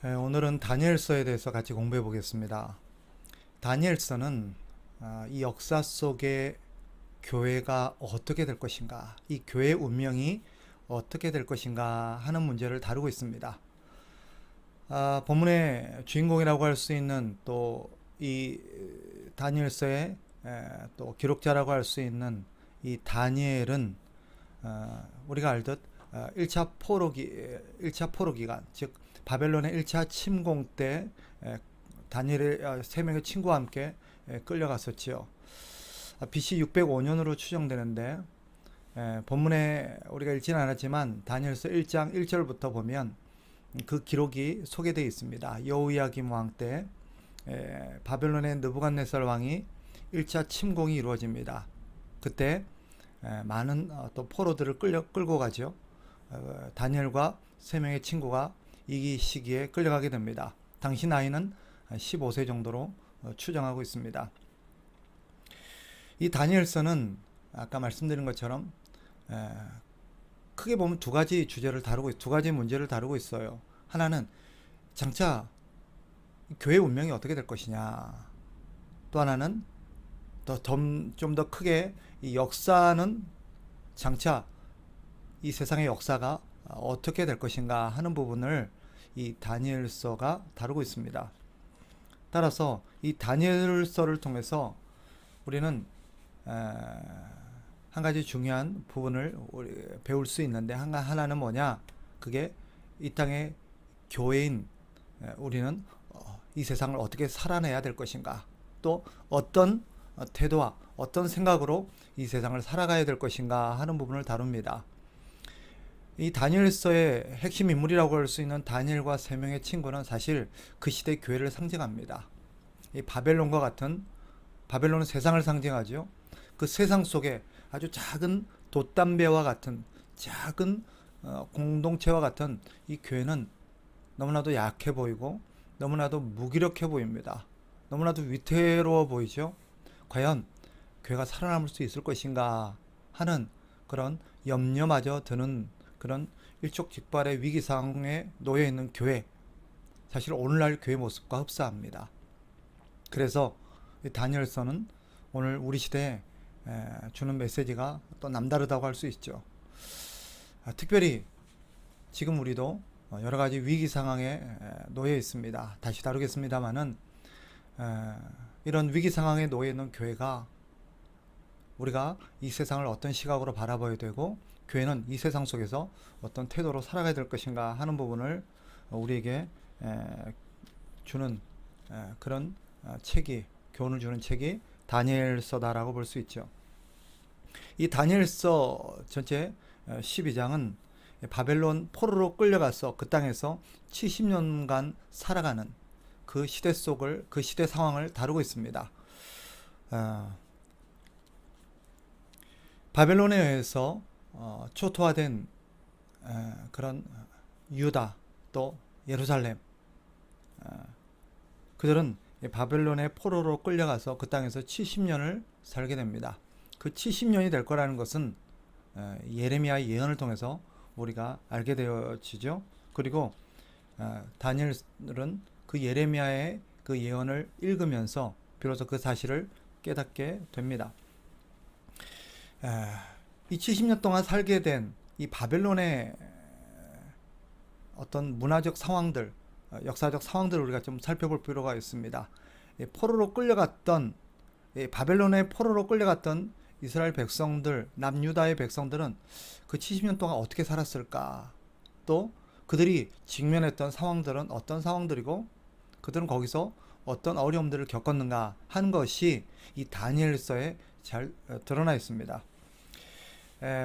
오늘은 다니엘서에 대해서 같이 공부해 보겠습니다. 다니엘서는 이 역사 속에 교회가 어떻게 될 것인가, 이 교회의 운명이 어떻게 될 것인가 하는 문제를 다루고 있습니다. 본문의 주인공이라고 할 수 있는 또 이 다니엘서의 또 기록자라고 할 수 있는 이 다니엘은 우리가 알듯 1차 포로 기간, 즉 바벨론의 1차 침공 때 다니엘의 세 명의 친구와 함께 끌려갔었지요. BC 605년으로 추정되는데 본문에 우리가 읽지는 않았지만 다니엘서 1장 1절부터 보면 그 기록이 소개되어 있습니다. 여호야김 왕 때 바벨론의 느부갓네살 왕이 1차 침공이 이루어집니다. 그때 많은 또 포로들을 끌고 가죠. 다니엘과 세 명의 친구가 이 시기에 끌려가게 됩니다. 당시 나이는 15세 정도로 추정하고 있습니다. 이 다니엘서는 아까 말씀드린 것처럼 크게 보면 두 가지 문제를 다루고 있어요. 하나는 장차 교회 운명이 어떻게 될 것이냐. 또 하나는 좀 더 크게 이 역사는 장차 이 세상의 역사가 어떻게 될 것인가 하는 부분을 이 다니엘서가 다루고 있습니다. 따라서 이 다니엘서를 통해서 우리는 한 가지 중요한 부분을 배울 수 있는데 하나는 뭐냐? 그게 이 땅의 교회인 우리는 이 세상을 어떻게 살아내야 될 것인가? 또 어떤 태도와 어떤 생각으로 이 세상을 살아가야 될 것인가 하는 부분을 다룹니다. 이 다니엘서의 핵심 인물이라고 할 수 있는 다니엘과 세 명의 친구는 사실 그 시대 교회를 상징합니다. 이 바벨론은 세상을 상징하죠. 그 세상 속에 아주 작은 돛담배와 같은 작은 공동체와 같은 이 교회는 너무나도 약해 보이고 너무나도 무기력해 보입니다. 너무나도 위태로워 보이죠. 과연 교회가 살아남을 수 있을 것인가 하는 그런 염려마저 드는 그런 일촉즉발의 위기 상황에 놓여 있는 교회, 사실 오늘날 교회 모습과 흡사합니다. 그래서 이 다니엘서는 오늘 우리 시대에 주는 메시지가 또 남다르다고 할 수 있죠. 특별히 지금 우리도 여러 가지 위기 상황에 놓여 있습니다. 다시 다루겠습니다만은 이런 위기 상황에 놓여 있는 교회가 우리가 이 세상을 어떤 시각으로 바라봐야 되고 교회는 이 세상 속에서 어떤 태도로 살아가야 될 것인가 하는 부분을 우리에게 주는 그런 교훈을 주는 책이 다니엘서다라고 볼 수 있죠. 이 다니엘서 전체 12장은 바벨론 포로로 끌려가서 그 땅에서 70년간 살아가는 그 시대 상황을 다루고 있습니다. 바벨론에 의해서 초토화된 그런 유다 또 예루살렘, 그들은 바벨론의 포로로 끌려가서 그 땅에서 70년을 살게 됩니다. 그 70년이 될 거라는 것은 예레미야의 예언을 통해서 우리가 알게 되어지죠. 그리고 다니엘은 그 예레미야의 그 예언을 읽으면서 비로소 그 사실을 깨닫게 됩니다. 이 70년 동안 살게 된 이 바벨론의 어떤 문화적 상황들, 역사적 상황들을 우리가 좀 살펴볼 필요가 있습니다. 바벨론의 포로로 끌려갔던 이스라엘 백성들, 남유다의 백성들은 그 70년 동안 어떻게 살았을까? 또 그들이 직면했던 상황들은 어떤 상황들이고 그들은 거기서 어떤 어려움들을 겪었는가 하는 것이 이 다니엘서에 잘 드러나 있습니다.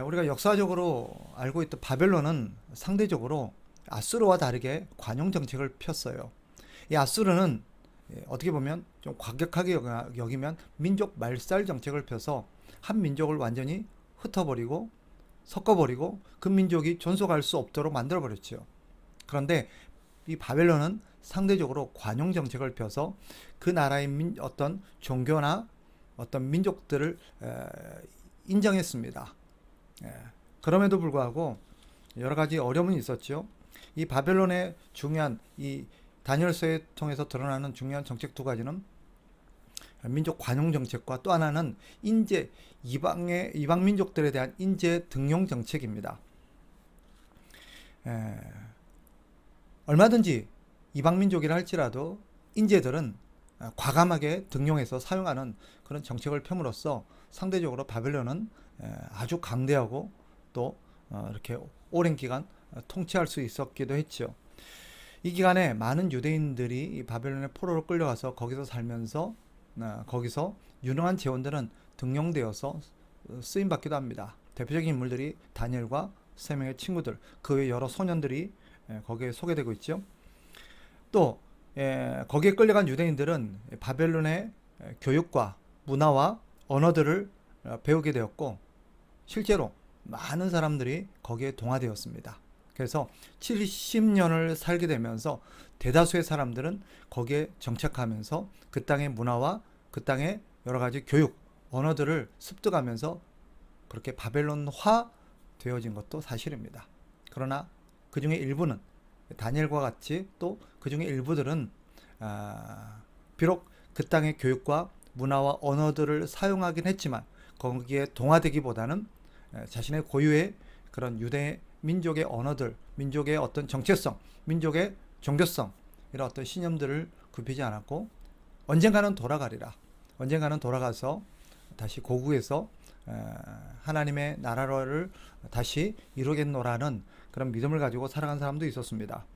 우리가 역사적으로 알고 있던 바벨론은 상대적으로 아수르와 다르게 관용 정책을 폈어요. 이 아수르는 어떻게 보면 좀 과격하게 여기면 민족 말살 정책을 펴서 한 민족을 완전히 흩어버리고 섞어버리고 그 민족이 존속할 수 없도록 만들어버렸죠. 그런데 이 바벨론은 상대적으로 관용 정책을 펴서 그 나라의 어떤 종교나 어떤 민족들을 인정했습니다. 그럼에도 불구하고 여러 가지 어려움이 있었죠. 이 바벨론의 중요한 이 다니엘서에 통해서 드러나는 중요한 정책 두 가지는 민족 관용 정책과 또 하나는 인재 이방 민족들에 대한 인재 등용 정책입니다. 얼마든지 이방 민족이라 할지라도 인재들은 과감하게 등용해서 사용하는 그런 정책을 펴므로써 상대적으로 바벨론은 아주 강대하고 또 이렇게 오랜 기간 통치할 수 있었기도 했죠. 이 기간에 많은 유대인들이 이 바벨론의 포로로 끌려가서 거기서 살면서 거기서 유능한 재원들은 등용되어서 쓰임받기도 합니다. 대표적인 인물들이 다니엘과 세 명의 친구들, 그 외 여러 소년들이 거기에 소개되고 있죠. 또 거기에 끌려간 유대인들은 바벨론의 교육과 문화와 언어들을 배우게 되었고 실제로 많은 사람들이 거기에 동화되었습니다. 그래서 70년을 살게 되면서 대다수의 사람들은 거기에 정착하면서 그 땅의 문화와 그 땅의 여러 가지 교육, 언어들을 습득하면서 그렇게 바벨론화 되어진 것도 사실입니다. 그러나 그 중에 일부는 다니엘과 같이 또 그 중에 일부들은 비록 그 땅의 교육과 문화와 언어들을 사용하긴 했지만 거기에 동화되기보다는 자신의 고유의 그런 유대 민족의 언어들, 민족의 어떤 정체성, 민족의 종교성 이런 어떤 신념들을 굽히지 않았고 언젠가는 돌아가리라. 언젠가는 돌아가서 다시 고국에서 하나님의 나라를 다시 이루겠노라는 그런 믿음을 가지고 살아간 사람도 있었습니다.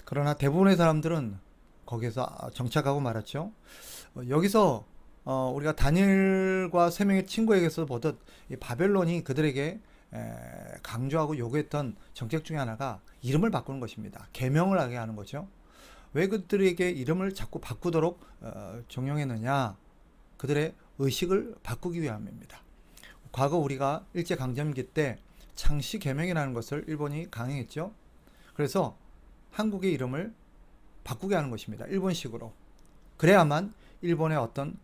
그러나 대부분의 사람들은 거기서 정착하고 말았죠. 여기서 우리가 다니엘과 세 명의 친구에게서 보듯 이 바벨론이 그들에게 강조하고 요구했던 정책 중에 하나가 이름을 바꾸는 것입니다. 계명을 하게 하는 거죠. 왜 그들에게 이름을 자꾸 바꾸도록 종용했느냐? 그들의 의식을 바꾸기 위함입니다. 과거 우리가 일제강점기 때 창씨 계명이라는 것을 일본이 강행했죠. 그래서 한국의 이름을 바꾸게 하는 것입니다. 일본식으로. 그래야만 일본의 어떤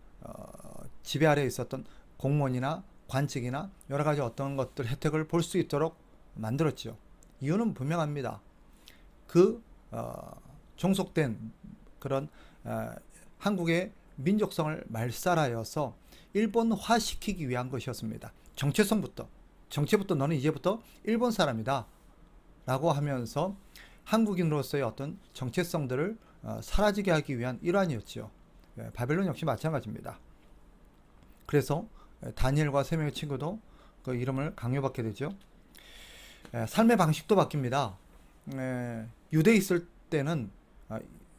지배 아래에 있었던 공무원이나 관직이나 여러 가지 어떤 것들 혜택을 볼 수 있도록 만들었죠. 이유는 분명합니다. 그 종속된 그런 한국의 민족성을 말살하여서 일본화시키기 위한 것이었습니다. 정체부터 너는 이제부터 일본 사람이다 라고 하면서 한국인으로서의 어떤 정체성들을 사라지게 하기 위한 일환이었죠. 바벨론 역시 마찬가지입니다. 그래서 다니엘과 세 명의 친구도 그 이름을 강요받게 되죠. 삶의 방식도 바뀝니다. 유대에 있을 때는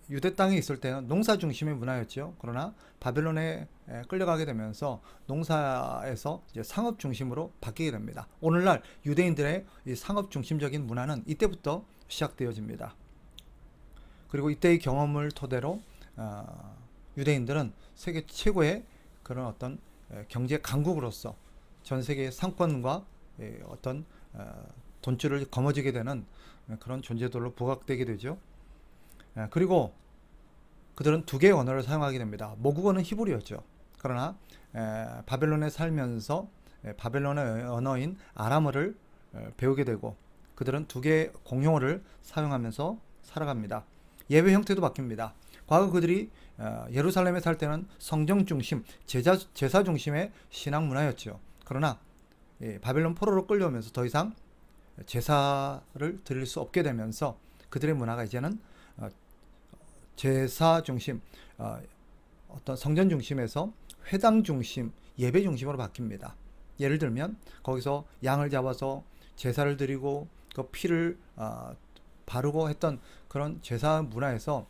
유대 땅에 있을 때는 농사 중심의 문화였죠. 그러나 바벨론에 끌려가게 되면서 농사에서 이제 상업 중심으로 바뀌게 됩니다. 오늘날 유대인들의 이 상업 중심적인 문화는 이때부터 시작되어집니다. 그리고 이때의 경험을 토대로 유대인들은 세계 최고의 그런 어떤 경제 강국으로서 전 세계의 상권과 어떤 돈줄을 거머쥐게 되는 그런 존재들로 부각되게 되죠. 그리고 그들은 두 개의 언어를 사용하게 됩니다. 모국어는 히브리였죠. 그러나 바벨론에 살면서 바벨론의 언어인 아람어를 배우게 되고 그들은 두 개의 공용어를 사용하면서 살아갑니다. 예배 형태도 바뀝니다. 과거 그들이 예루살렘에 살 때는 성정 중심, 제사 중심의 신앙 문화였죠. 그러나 바벨론 포로로 끌려오면서 더 이상 제사를 드릴 수 없게 되면서 그들의 문화가 이제는 제사 중심, 어떤 성전 중심에서 회당 중심, 예배 중심으로 바뀝니다. 예를 들면 거기서 양을 잡아서 제사를 드리고 그 피를 바르고 했던 그런 제사 문화에서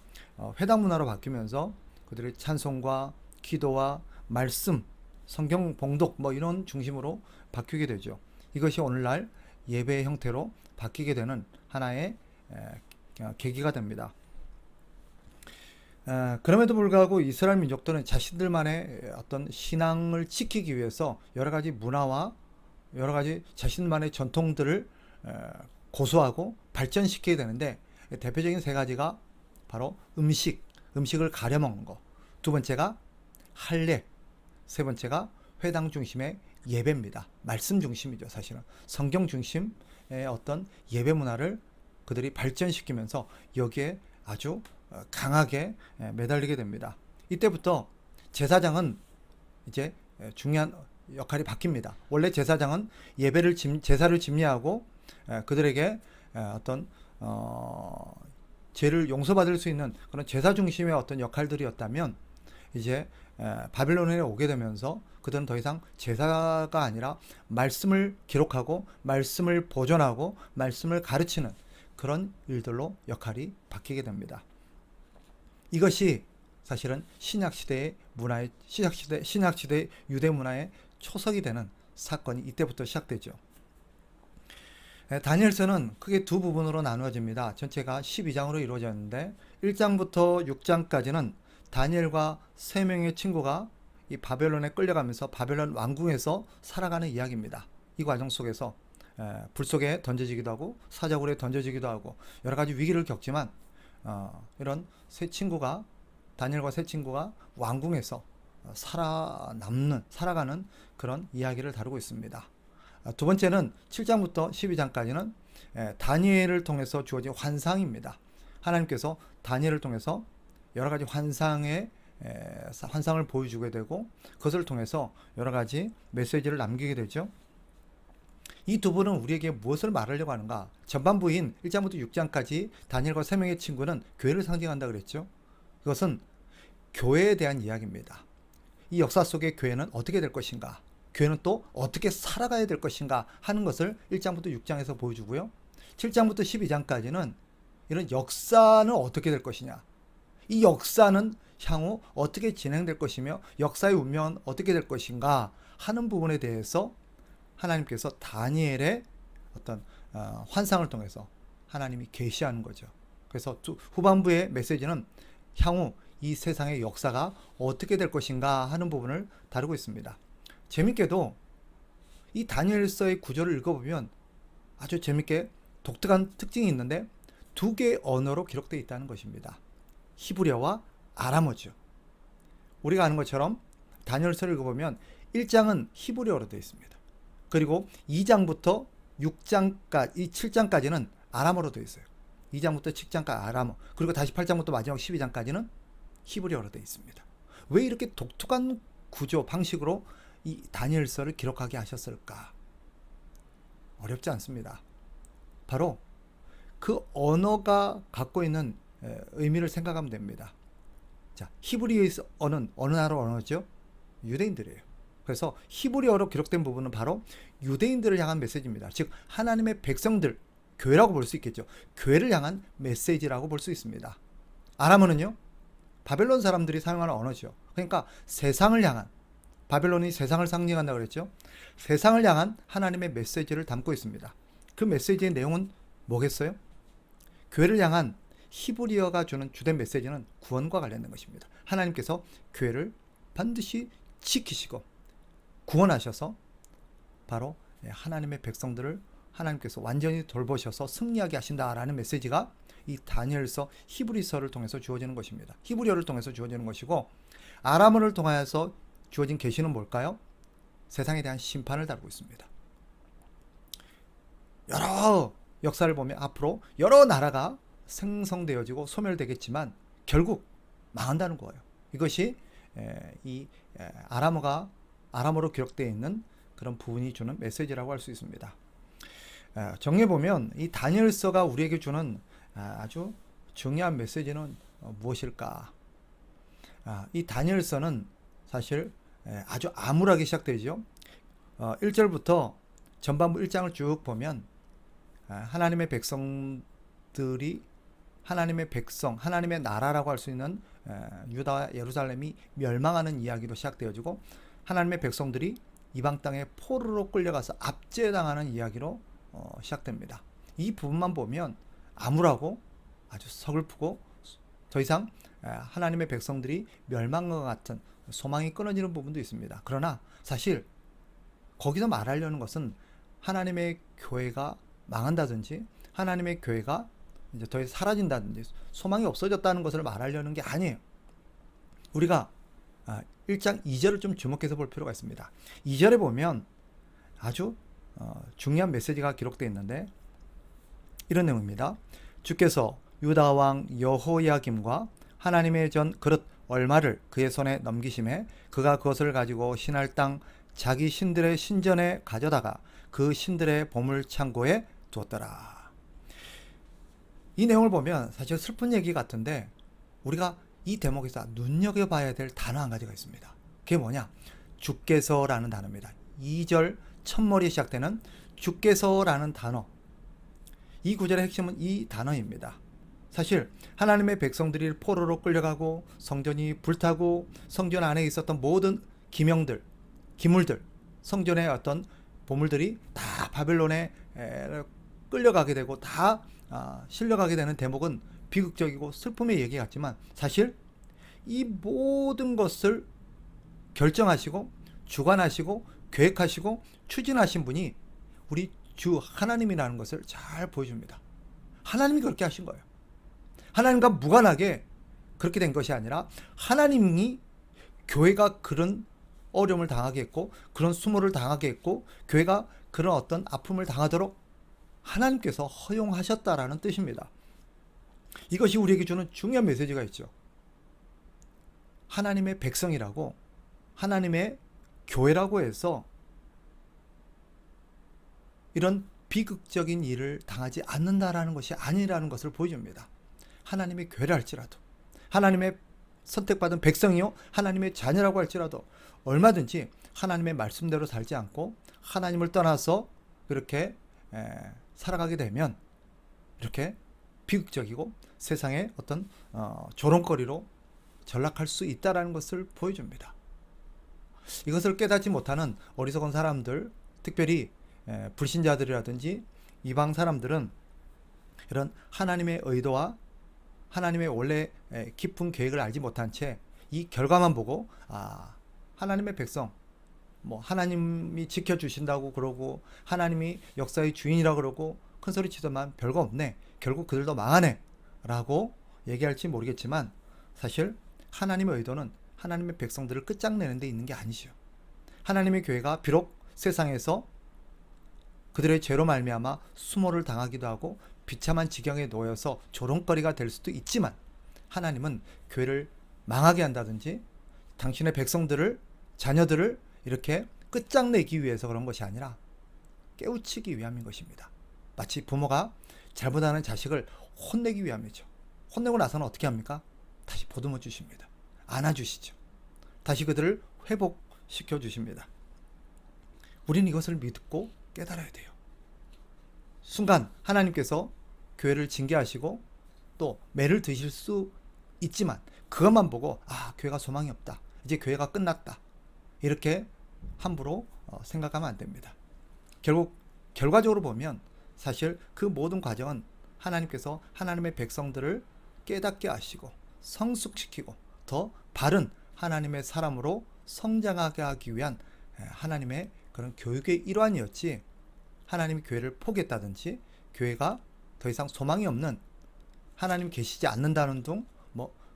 회당 문화로 바뀌면서 그들의 찬송과 기도와 말씀, 성경 봉독 뭐 이런 중심으로 바뀌게 되죠. 이것이 오늘날 예배의 형태로 바뀌게 되는 하나의 계기가 됩니다. 그럼에도 불구하고 이스라엘 민족들은 자신들만의 어떤 신앙을 지키기 위해서 여러 가지 문화와 여러 가지 자신만의 전통들을 고수하고 발전시키게 되는데 대표적인 세 가지가 바로 음식을 가려 먹는 거. 두 번째가 할례. 세 번째가 회당 중심의 예배입니다. 말씀 중심이죠, 사실은. 성경 중심의 어떤 예배 문화를 그들이 발전시키면서 여기에 아주 강하게 매달리게 됩니다. 이때부터 제사장은 이제 중요한 역할이 바뀝니다. 원래 제사장은 제사를 집례하고 그들에게 어떤 죄를 용서받을 수 있는 그런 제사 중심의 어떤 역할들이었다면, 이제 바빌론에 오게 되면서 그들은 더 이상 제사가 아니라 말씀을 기록하고 말씀을 보존하고 말씀을 가르치는 그런 일들로 역할이 바뀌게 됩니다. 이것이 사실은 신약시대의 문화의 신약시대 유대 문화의 초석이 되는 사건이 이때부터 시작되죠. 다니엘서는 크게 두 부분으로 나누어집니다. 전체가 12장으로 이루어졌는데 1장부터 6장까지는 다니엘과 3명의 친구가 이 바벨론에 끌려가면서 바벨론 왕궁에서 살아가는 이야기입니다. 이 과정 속에서 불 속에 던져지기도 하고 사자굴에 던져지기도 하고 여러 가지 위기를 겪지만 이런 다니엘과 세 친구가 왕궁에서 살아가는 그런 이야기를 다루고 있습니다. 두 번째는 7장부터 12장까지는 다니엘을 통해서 주어진 환상입니다. 하나님께서 다니엘을 통해서 여러 가지 환상을 보여주게 되고 그것을 통해서 여러 가지 메시지를 남기게 되죠. 이 두 분은 우리에게 무엇을 말하려고 하는가? 전반부인 1장부터 6장까지 다니엘과 3명의 친구는 교회를 상징한다 그랬죠. 그것은 교회에 대한 이야기입니다. 이 역사 속의 교회는 어떻게 될 것인가? 교회는 또 어떻게 살아가야 될 것인가 하는 것을 1장부터 6장에서 보여주고요. 7장부터 12장까지는 이런 역사는 어떻게 될 것이냐, 이 역사는 향후 어떻게 진행될 것이며 역사의 운명은 어떻게 될 것인가 하는 부분에 대해서 하나님께서 다니엘의 어떤 환상을 통해서 하나님이 계시하는 거죠. 그래서 후반부의 메시지는 향후 이 세상의 역사가 어떻게 될 것인가 하는 부분을 다루고 있습니다. 재밌게도 이 다니엘서의 구절을 읽어보면 아주 재밌게 독특한 특징이 있는데 두 개의 언어로 기록되어 있다는 것입니다. 히브리어와 아람어죠. 우리가 아는 것처럼 다니엘서를 읽어보면 1장은 히브리어로 되어 있습니다. 그리고 2장부터 6장까지, 7장까지는 아람어로 되어 있어요. 2장부터 7장까지 아람어, 그리고 다시 8장부터 마지막 12장까지는 히브리어로 되어 있습니다. 왜 이렇게 독특한 구조, 방식으로 이 다니엘서를 기록하게 하셨을까? 어렵지 않습니다. 바로 그 언어가 갖고 있는 의미를 생각하면 됩니다. 자, 히브리어는 어느 나라 언어죠? 유대인들이에요. 그래서 히브리어로 기록된 부분은 바로 유대인들을 향한 메시지입니다. 즉 하나님의 백성들, 교회라고 볼 수 있겠죠. 교회를 향한 메시지라고 볼 수 있습니다. 아람어는요, 바벨론 사람들이 사용하는 언어죠. 그러니까 세상을 향한, 바벨론이 세상을 상징한다고 그랬죠. 세상을 향한 하나님의 메시지를 담고 있습니다. 그 메시지의 내용은 뭐겠어요? 교회를 향한 히브리어가 주는 주된 메시지는 구원과 관련된 것입니다. 하나님께서 교회를 반드시 지키시고 구원하셔서 바로 하나님의 백성들을 하나님께서 완전히 돌보셔서 승리하게 하신다라는 메시지가 이 다니엘서 히브리서를 통해서 주어지는 것입니다. 히브리어를 통해서 주어지는 것이고, 아람어를 통하여서 주어진 계시는 뭘까요? 세상에 대한 심판을 다루고 있습니다. 여러 역사를 보면 앞으로 여러 나라가 생성되어지고 소멸되겠지만 결국 망한다는 거예요. 이것이 이 아람어로 기록되어 있는 그런 부분이 주는 메시지라고 할 수 있습니다. 정리해보면 이 다니엘서가 우리에게 주는 아주 중요한 메시지는 무엇일까? 이 다니엘서는 사실 아주 암울하게 시작되죠. 1절부터 전반부 1장을 쭉 보면 하나님의 백성들이 하나님의 백성, 하나님의 나라라고 할 수 있는 유다와 예루살렘이 멸망하는 이야기로 시작되어지고, 하나님의 백성들이 이방 땅에 포로로 끌려가서 압제당하는 이야기로 시작됩니다. 이 부분만 보면 암울하고 아주 서글프고 더 이상 하나님의 백성들이 멸망과 같은 소망이 끊어지는 부분도 있습니다. 그러나 사실 거기서 말하려는 것은 하나님의 교회가 망한다든지 하나님의 교회가 이제 더 이상 사라진다든지 소망이 없어졌다는 것을 말하려는 게 아니에요. 우리가 1장 2절을 좀 주목해서 볼 필요가 있습니다. 2절에 보면 아주 중요한 메시지가 기록되어 있는데, 이런 내용입니다. 주께서 유다 왕 여호야김과 하나님의 전 그릇 얼마를 그의 손에 넘기심에 그가 그것을 가지고 신할 땅 자기 신들의 신전에 가져다가 그 신들의 보물 창고에 두었더라. 이 내용을 보면 사실 슬픈 얘기 같은데 우리가 이 대목에서 눈여겨봐야 될 단어 한 가지가 있습니다. 그게 뭐냐? 주께서라는 단어입니다. 2절 첫머리에 시작되는 주께서라는 단어. 이 구절의 핵심은 이 단어입니다. 사실 하나님의 백성들이 포로로 끌려가고 성전이 불타고 성전 안에 있었던 모든 기명들, 기물들, 성전의 어떤 보물들이 다 바벨론에 끌려가게 되고 다 실려가게 되는 대목은 비극적이고 슬픔의 얘기 같지만 사실 이 모든 것을 결정하시고 주관하시고 계획하시고 추진하신 분이 우리 주 하나님이라는 것을 잘 보여줍니다. 하나님이 그렇게 하신 거예요. 하나님과 무관하게 그렇게 된 것이 아니라 하나님이 교회가 그런 어려움을 당하게 했고 그런 수모를 당하게 했고 교회가 그런 어떤 아픔을 당하도록 하나님께서 허용하셨다라는 뜻입니다. 이것이 우리에게 주는 중요한 메시지가 있죠. 하나님의 백성이라고 하나님의 교회라고 해서 이런 비극적인 일을 당하지 않는다라는 것이 아니라는 것을 보여줍니다. 하나님의 교회라 할지라도 하나님의 선택받은 백성이요 하나님의 자녀라고 할지라도 얼마든지 하나님의 말씀대로 살지 않고 하나님을 떠나서 그렇게 살아가게 되면 이렇게 비극적이고 세상의 어떤 조롱거리로 전락할 수 있다는 것을 보여줍니다. 이것을 깨닫지 못하는 어리석은 사람들, 특별히 불신자들이라든지 이방 사람들은 이런 하나님의 의도와 하나님의 원래 깊은 계획을 알지 못한 채 이 결과만 보고 하나님의 백성 하나님이 지켜주신다고 그러고 하나님이 역사의 주인이라고 그러고 큰소리 치더만 별거 없네, 결국 그들도 망하네 라고 얘기할지 모르겠지만 사실 하나님의 의도는 하나님의 백성들을 끝장내는 데 있는 게 아니죠. 하나님의 교회가 비록 세상에서 그들의 죄로 말미암아 수모를 당하기도 하고 비참한 지경에 놓여서 조롱거리가 될 수도 있지만 하나님은 교회를 망하게 한다든지 당신의 백성들을, 자녀들을 이렇게 끝장내기 위해서 그런 것이 아니라 깨우치기 위함인 것입니다. 마치 부모가 잘못하는 자식을 혼내기 위함이죠. 혼내고 나서는 어떻게 합니까? 다시 보듬어 주십니다. 안아주시죠. 다시 그들을 회복시켜 주십니다. 우리는 이것을 믿고 깨달아야 돼요. 순간 하나님께서 교회를 징계하시고 또 매를 드실 수 있지만 그것만 보고 교회가 소망이 없다, 이제 교회가 끝났다 이렇게 함부로 생각하면 안 됩니다. 결국 결과적으로 보면 사실 그 모든 과정은 하나님께서 하나님의 백성들을 깨닫게 하시고 성숙시키고 더 바른 하나님의 사람으로 성장하게 하기 위한 하나님의 그런 교육의 일환이었지, 하나님이 교회를 포기했다든지 교회가 더 이상 소망이 없는, 하나님 계시지 않는다는 등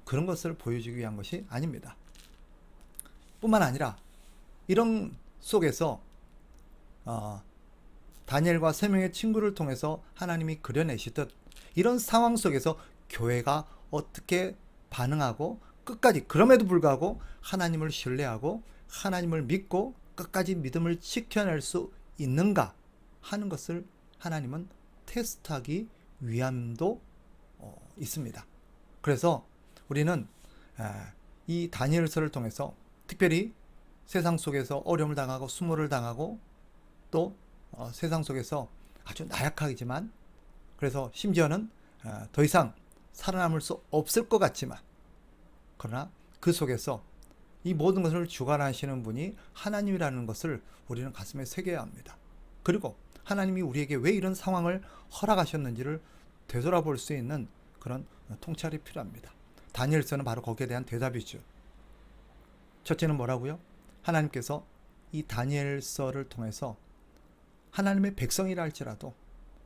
그런 것을 보여주기 위한 것이 아닙니다. 뿐만 아니라 이런 속에서 다니엘과 세 명의 친구를 통해서 하나님이 그려내시듯 이런 상황 속에서 교회가 어떻게 반응하고 끝까지 그럼에도 불구하고 하나님을 신뢰하고 하나님을 믿고 끝까지 믿음을 지켜낼 수 있는가 하는 것을 하나님은 테스트하기 위함도 있습니다. 그래서 우리는 이 다니엘서를 통해서 특별히 세상 속에서 어려움을 당하고 수모를 당하고 또 세상 속에서 아주 나약하지만 그래서 심지어는 더 이상 살아남을 수 없을 것 같지만 그러나 그 속에서 이 모든 것을 주관하시는 분이 하나님이라는 것을 우리는 가슴에 새겨야 합니다. 그리고 하나님이 우리에게 왜 이런 상황을 허락하셨는지를 되돌아볼 수 있는 그런 통찰이 필요합니다. 다니엘서는 바로 거기에 대한 대답이죠. 첫째는 뭐라고요? 하나님께서 이 다니엘서를 통해서 하나님의 백성이라 할지라도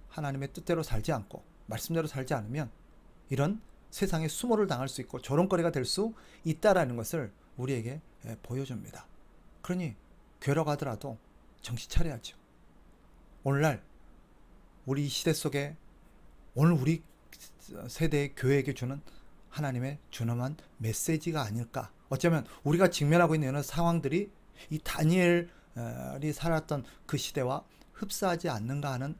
하나님의 뜻대로 살지 않고 말씀대로 살지 않으면 이런 세상에 수모를 당할 수 있고 조롱거리가 될 수 있다라는 것을 우리에게 보여줍니다. 그러니 괴로워 하더라도 정신 차려야죠. 오늘날 우리 시대 속에 오늘 우리 세대의 교회에게 주는 하나님의 준엄한 메시지가 아닐까. 어쩌면 우리가 직면하고 있는 이런 상황들이 이 다니엘이 살았던 그 시대와 흡사하지 않는가 하는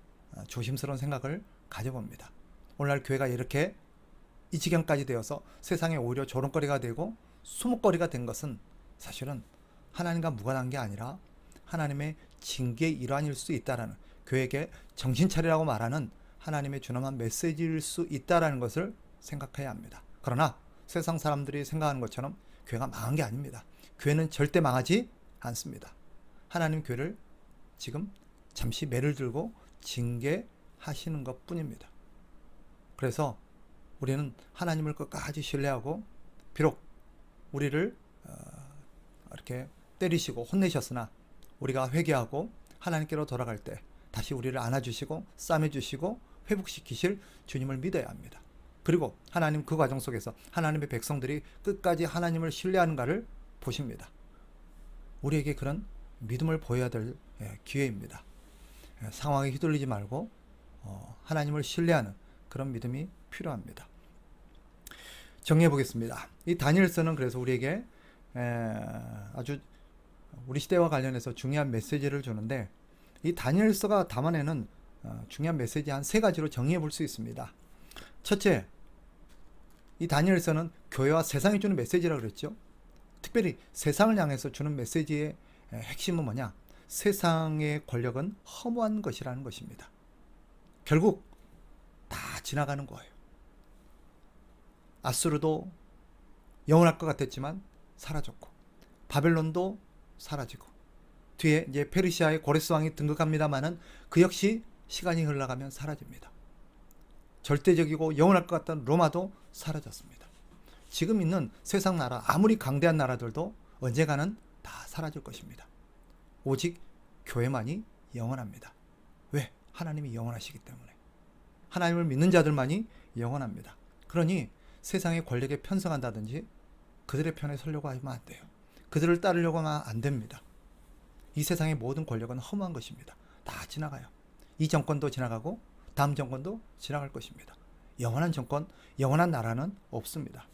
조심스러운 생각을 가져봅니다. 오늘날 교회가 이렇게 이 지경까지 되어서 세상에 오히려 조롱거리가 되고 수목거리가 된 것은 사실은 하나님과 무관한 게 아니라 하나님의 징계의 일환일 수 있다라는, 교회에게 정신차리라고 말하는 하나님의 준엄한 메시지일 수 있다라는 것을 생각해야 합니다. 그러나 세상 사람들이 생각하는 것처럼 교회가 망한 게 아닙니다. 교회는 절대 망하지 않습니다. 하나님 교회를 지금 잠시 매를 들고 징계하시는 것 뿐입니다. 그래서 우리는 하나님을 끝까지 신뢰하고, 비록 우리를 이렇게 때리시고 혼내셨으나 우리가 회개하고 하나님께로 돌아갈 때 다시 우리를 안아주시고 싸매주시고 회복시키실 주님을 믿어야 합니다. 그리고 하나님 그 과정 속에서 하나님의 백성들이 끝까지 하나님을 신뢰하는가를 보십니다. 우리에게 그런 믿음을 보여야 될 기회입니다. 상황에 휘둘리지 말고 하나님을 신뢰하는 그런 믿음이 필요합니다. 정리해 보겠습니다. 이 다니엘서는 그래서 우리에게 아주 우리 시대와 관련해서 중요한 메시지를 주는데, 이 다니엘서가 담아내는 중요한 메시지 한 세 가지로 정리해 볼 수 있습니다. 첫째, 이 다니엘서는 교회와 세상이 주는 메시지라고 그랬죠. 특별히 세상을 향해서 주는 메시지의 핵심은 뭐냐? 세상의 권력은 허무한 것이라는 것입니다. 결국 다 지나가는 거예요. 아수르도 영원할 것 같았지만 사라졌고, 바벨론도 사라지고, 뒤에 이제 페르시아의 고레스 왕이 등극합니다마는 그 역시 시간이 흘러가면 사라집니다. 절대적이고 영원할 것 같던 로마도 사라졌습니다. 지금 있는 세상 나라, 아무리 강대한 나라들도 언젠가는 다 사라질 것입니다. 오직 교회만이 영원합니다. 왜? 하나님이 영원하시기 때문에. 하나님을 믿는 자들만이 영원합니다. 그러니 세상의 권력에 편성한다든지 그들의 편에 서려고 하면 안 돼요. 그들을 따르려고 하면 안 됩니다. 이 세상의 모든 권력은 허무한 것입니다. 다 지나가요. 이 정권도 지나가고 다음 정권도 지나갈 것입니다. 영원한 정권, 영원한 나라는 없습니다.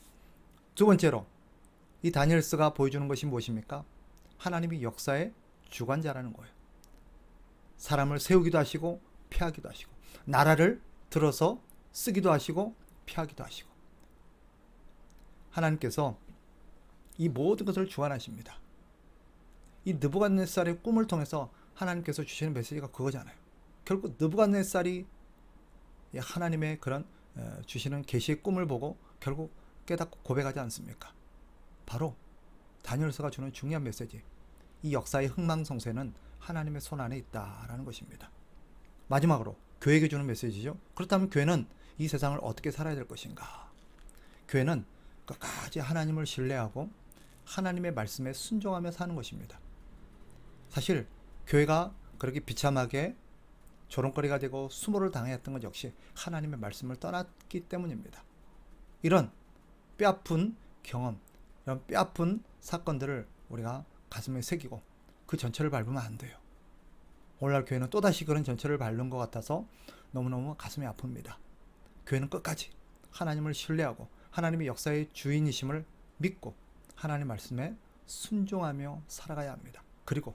두 번째로 이 다니엘서가 보여주는 것이 무엇입니까? 하나님이 역사의 주관자라는 거예요. 사람을 세우기도 하시고 피하기도 하시고, 나라를 들어서 쓰기도 하시고 피하기도 하시고, 하나님께서 이 모든 것을 주관하십니다. 이 느부갓네살의 꿈을 통해서 하나님께서 주시는 메시지가 그거잖아요. 결국 느부갓네살이 하나님의 그런 주시는 계시의 꿈을 보고 결국 깨닫고 고백하지 않습니까? 바로 다니엘서가 주는 중요한 메시지, 이 역사의 흥망성쇠는 하나님의 손 안에 있다라는 것입니다. 마지막으로 교회에게 주는 메시지죠. 그렇다면 교회는 이 세상을 어떻게 살아야 될 것인가? 교회는 끝까지 하나님을 신뢰하고 하나님의 말씀에 순종하며 사는 것입니다. 사실 교회가 그렇게 비참하게 조롱거리가 되고 수모를 당했던 것 역시 하나님의 말씀을 떠났기 때문입니다. 이런 뼈아픈 경험, 이런 뼈아픈 사건들을 우리가 가슴에 새기고 그 전철을 밟으면 안 돼요. 오늘날 교회는 또다시 그런 전철을 밟는 것 같아서 너무너무 가슴이 아픕니다. 교회는 끝까지 하나님을 신뢰하고 하나님의 역사의 주인이심을 믿고 하나님 말씀에 순종하며 살아가야 합니다. 그리고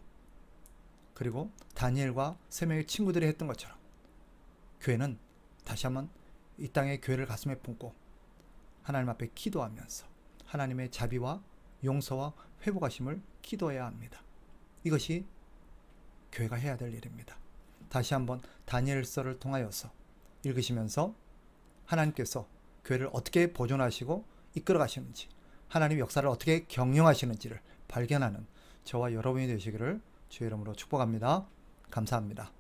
다니엘과 세 명의 친구들이 했던 것처럼 교회는 다시 한번 이 땅의 교회를 가슴에 품고 하나님 앞에 기도하면서 하나님의 자비와 용서와 회복하심을 기도해야 합니다. 이것이 교회가 해야 될 일입니다. 다시 한번 다니엘서를 통하여서 읽으시면서 하나님께서 교회를 어떻게 보존하시고 이끌어 가시는지, 하나님의 역사를 어떻게 경영하시는지를 발견하는 저와 여러분이 되시기를 주의 이름으로 축복합니다. 감사합니다.